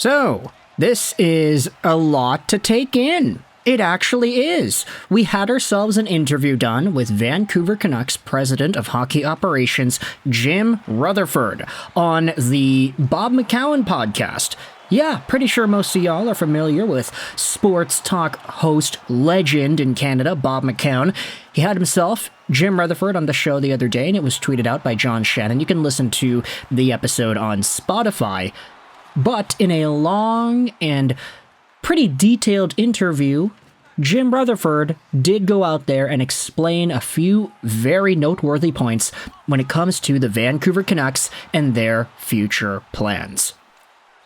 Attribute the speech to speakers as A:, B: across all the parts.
A: So, this is a lot to take in. It actually is. We had ourselves an interview done with Vancouver Canucks President of Hockey Operations, Jim Rutherford, on the Bob McCown Podcast. Yeah, pretty sure most of y'all are familiar with sports talk host legend in Canada, Bob McCown. He had himself, Jim Rutherford, on the show the other day, and it was tweeted out by John Shannon. You can listen to the episode on Spotify. But in a long and pretty detailed interview, Jim Rutherford did go out there and explain a few very noteworthy points when it comes to the Vancouver Canucks and their future plans.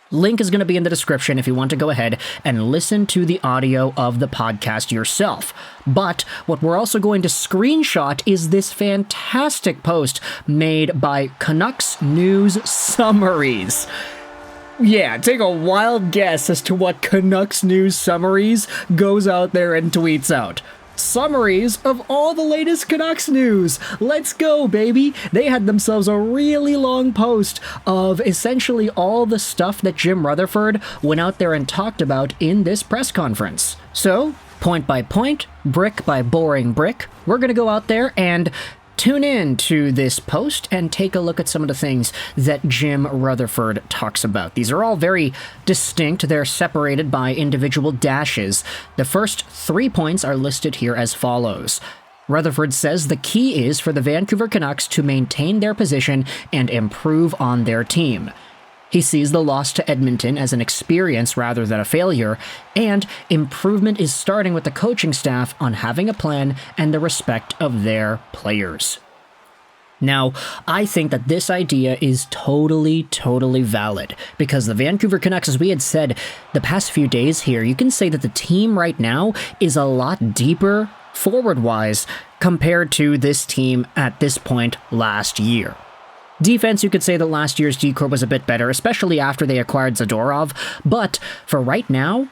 A: Link is going to be in the description if you want to go ahead and listen to the audio of the podcast yourself. But what we're also going to screenshot is this fantastic post made by Canucks News Summaries. Yeah, take a wild guess as to what Canucks News Summaries goes out there and tweets out. Summaries of all the latest Canucks news. Let's go, baby. They had themselves a really long post of essentially all the stuff that Jim Rutherford went out there and talked about in this press conference. So, point by point, brick by boring brick, we're going to go out there and tune in to this post and take a look at some of the things that Jim Rutherford talks about. These are all very distinct. They're separated by individual dashes. The first 3 points are listed here as follows. Rutherford says the key is for the Vancouver Canucks to maintain their position and improve on their team. He sees the loss to Edmonton as an experience rather than a failure, and improvement is starting with the coaching staff on having a plan and the respect of their players. Now, I think that this idea is totally valid, because the Vancouver Canucks, as we had said the past few days here, you can say that the team right now is a lot deeper forward-wise compared to this team at this point last year. Defense, you could say that last year's D-Corps was a bit better, especially after they acquired Zadorov, but for right now,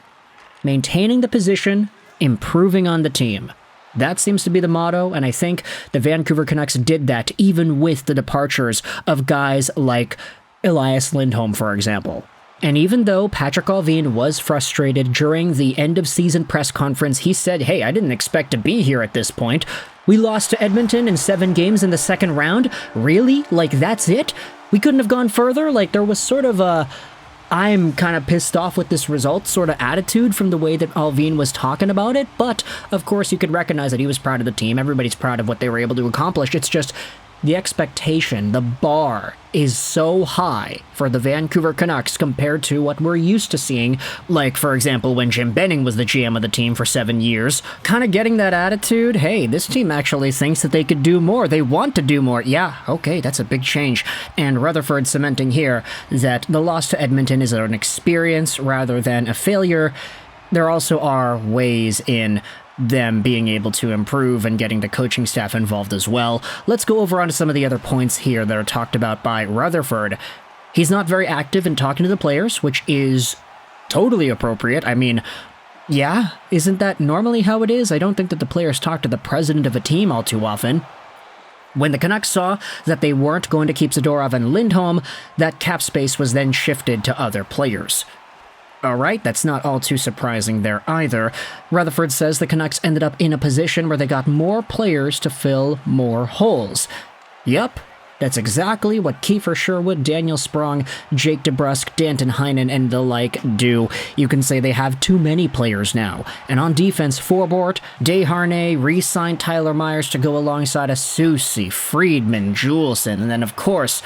A: maintaining the position, improving on the team. That seems to be the motto, and I think the Vancouver Canucks did that even with the departures of guys like Elias Lindholm, for example. And even though Patrik Allvin was frustrated during the end-of-season press conference, he said, hey, I didn't expect to be here at this point. We lost to Edmonton in 7 games in the second round? Really? Like, that's it? We couldn't have gone further? Like, there was sort of a, I'm kind of pissed off with this result sort of attitude from the way that Allvin was talking about it. But, of course, you could recognize that he was proud of the team. Everybody's proud of what they were able to accomplish. It's just the expectation, the bar is so high for the Vancouver Canucks compared to what we're used to seeing, like, for example, when Jim Benning was the GM of the team for 7 years, kind of getting that attitude, hey, this team actually thinks that they could do more, they want to do more. Yeah, okay, that's a big change. And Rutherford cementing here that the loss to Edmonton is an experience rather than a failure. There also are ways in them being able to improve and getting the coaching staff involved as well. Let's go over onto some of the other points here that are talked about by Rutherford. He's not very active in talking to the players, which is totally appropriate. I mean, yeah, isn't that normally how it is? I don't think that the players talk to the president of a team all too often. When the Canucks saw that they weren't going to keep Zadorov and Lindholm, that cap space was then shifted to other players. Alright, that's not all too surprising there either. Rutherford says the Canucks ended up in a position where they got more players to fill more holes. Yup, that's exactly what Kiefer Sherwood, Daniel Sprong, Jake DeBrusk, Danton Heinen, and the like do. You can say they have too many players now. And on defense, Forbort, Desharnais re-signed Tyler Myers to go alongside of Soucy, Friedman, Juleson, and then of course,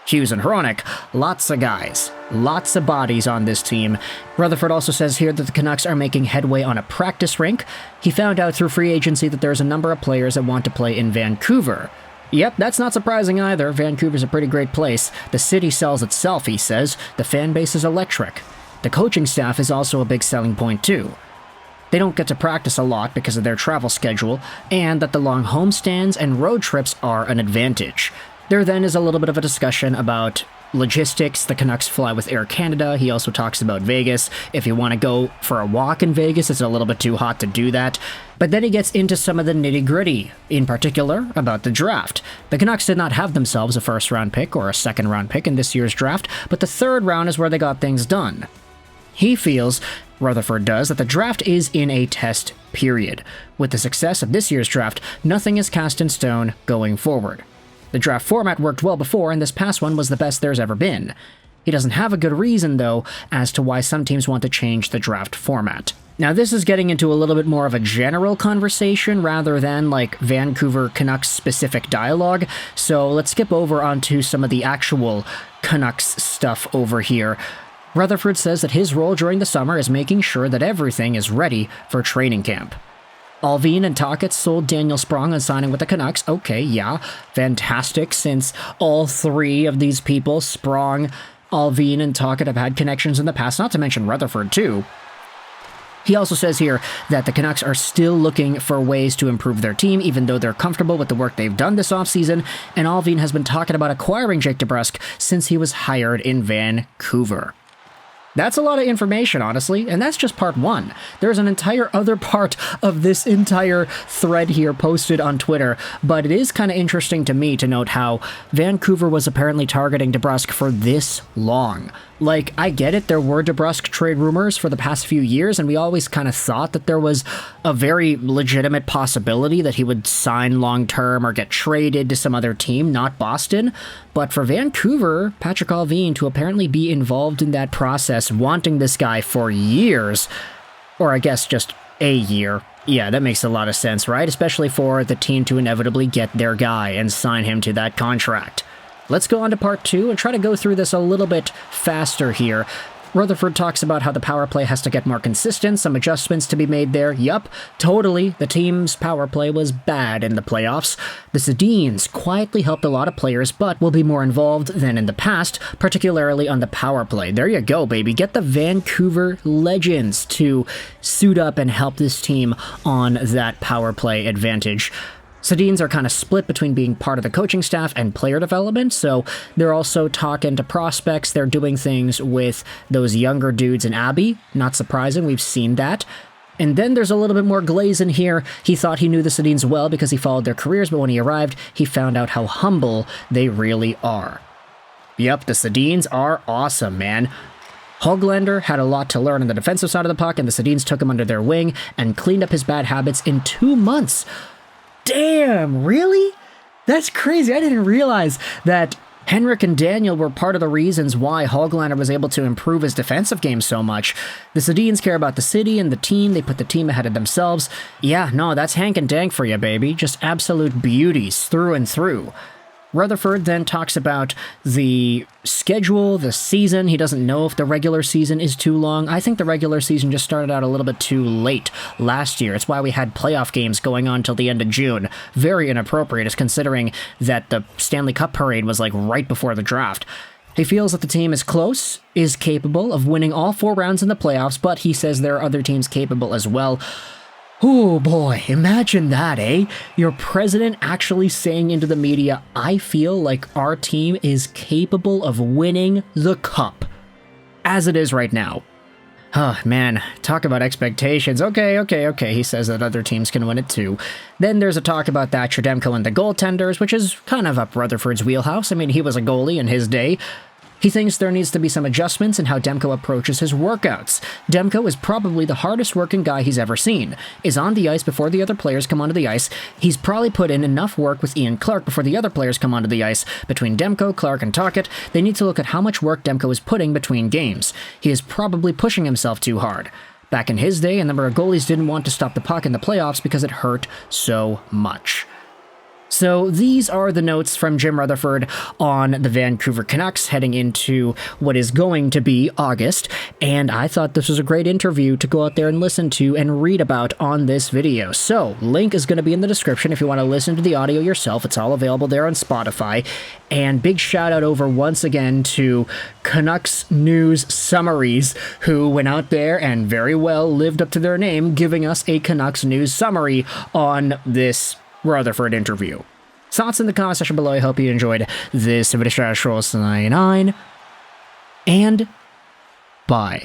A: Hughes and Hronik. Lots of guys. Lots of bodies on this team. Rutherford also says here that the Canucks are making headway on a practice rink. He found out through free agency that there's a number of players that want to play in Vancouver. Yep, that's not surprising either. Vancouver's a pretty great place. The city sells itself, he says. The fan base is electric. The coaching staff is also a big selling point too. They don't get to practice a lot because of their travel schedule, and that the long homestands and road trips are an advantage. There then is a little bit of a discussion about logistics. The Canucks fly with Air Canada. He also talks about Vegas. If you want to go for a walk in Vegas, it's a little bit too hot to do that. But then he gets into some of the nitty-gritty, in particular about the draft. The Canucks did not have themselves a first-round pick or a second-round pick in this year's draft, but the third round is where they got things done. He feels, Rutherford does, that the draft is in a test period. With the success of this year's draft, nothing is cast in stone going forward. The draft format worked well before, and this past one was the best there's ever been. He doesn't have a good reason, though, as to why some teams want to change the draft format. Now, this is getting into a little bit more of a general conversation rather than, like, Vancouver Canucks-specific dialogue, so let's skip over onto some of the actual Canucks stuff over here. Rutherford says that his role during the summer is making sure that everything is ready for training camp. Allvin and Tocchet sold Daniel Sprong on signing with the Canucks. Okay, yeah, fantastic, since all three of these people, Sprong, Allvin, and Tocchet, have had connections in the past, not to mention Rutherford, too. He also says here that the Canucks are still looking for ways to improve their team, even though they're comfortable with the work they've done this offseason, and Allvin has been talking about acquiring Jake DeBrusk since he was hired in Vancouver. That's a lot of information, honestly, and that's just part one. There's an entire other part of this entire thread here posted on Twitter, but it is kind of interesting to me to note how Vancouver was apparently targeting DeBrusk for this long. Like, I get it, there were DeBrusk trade rumors for the past few years, and we always kind of thought that there was a very legitimate possibility that he would sign long-term or get traded to some other team, not Boston. But for Vancouver, Patrick Allvin to apparently be involved in that process, wanting this guy for years, or I guess just a year. Yeah, that makes a lot of sense, right? Especially for the team to inevitably get their guy and sign him to that contract. Let's go on to part two and try to go through this a little bit faster here. Rutherford talks about how the power play has to get more consistent, some adjustments to be made there. Yup, totally. The team's power play was bad in the playoffs. The Sedins quietly helped a lot of players, but will be more involved than in the past, particularly on the power play. There you go, baby. Get the Vancouver legends to suit up and help this team on that power play advantage. Sedins are kind of split between being part of the coaching staff and player development, so they're also talking to prospects. They're doing things with those younger dudes in Abbey. Not surprising, we've seen that. And then there's a little bit more glaze in here. He thought he knew the Sedins well because he followed their careers, but when he arrived, he found out how humble they really are. Yep, the Sedins are awesome, man. Höglander had a lot to learn on the defensive side of the puck, and the Sedins took him under their wing and cleaned up his bad habits in 2 months. Damn, really? That's crazy. I didn't realize that Henrik and Daniel were part of the reasons why Höglander was able to improve his defensive game so much. The Sedins care about the city and the team. They put the team ahead of themselves. Yeah, no, that's Hank and Dank for you, baby. Just absolute beauties through and through. Rutherford then talks about the schedule, the season. He doesn't know if the regular season is too long. I think the regular season just started out a little bit too late last year. It's why we had playoff games going on till the end of June. Very inappropriate, considering that the Stanley Cup parade was like right before the draft. He feels that the team is close, is capable of winning all 4 rounds in the playoffs, but he says there are other teams capable as well. Oh boy, imagine that, eh? Your president actually saying into the media, I feel like our team is capable of winning the cup. As it is right now. Oh man, talk about expectations. Okay, he says that other teams can win it too. Then there's a talk about Thatcher Demko and the goaltenders, which is kind of up Rutherford's wheelhouse. I mean, he was a goalie in his day. He thinks there needs to be some adjustments in how Demko approaches his workouts. Demko is probably the hardest working guy he's ever seen. Is on the ice before the other players come onto the ice. He's probably put in enough work with Ian Clark before the other players come onto the ice. Between Demko, Clark, and Tocchet, they need to look at how much work Demko is putting between games. He is probably pushing himself too hard. Back in his day, a number of goalies didn't want to stop the puck in the playoffs because it hurt so much. So these are the notes from Jim Rutherford on the Vancouver Canucks heading into what is going to be August, and I thought this was a great interview to go out there and listen to and read about on this video. So, link is going to be in the description if you want to listen to the audio yourself. It's all available there on Spotify. And big shout out over once again to Canucks News Summaries, who went out there and very well lived up to their name, giving us a Canucks News summary on this Rutherford interview. Thoughts in the comment section below. I hope you enjoyed this video. And bye.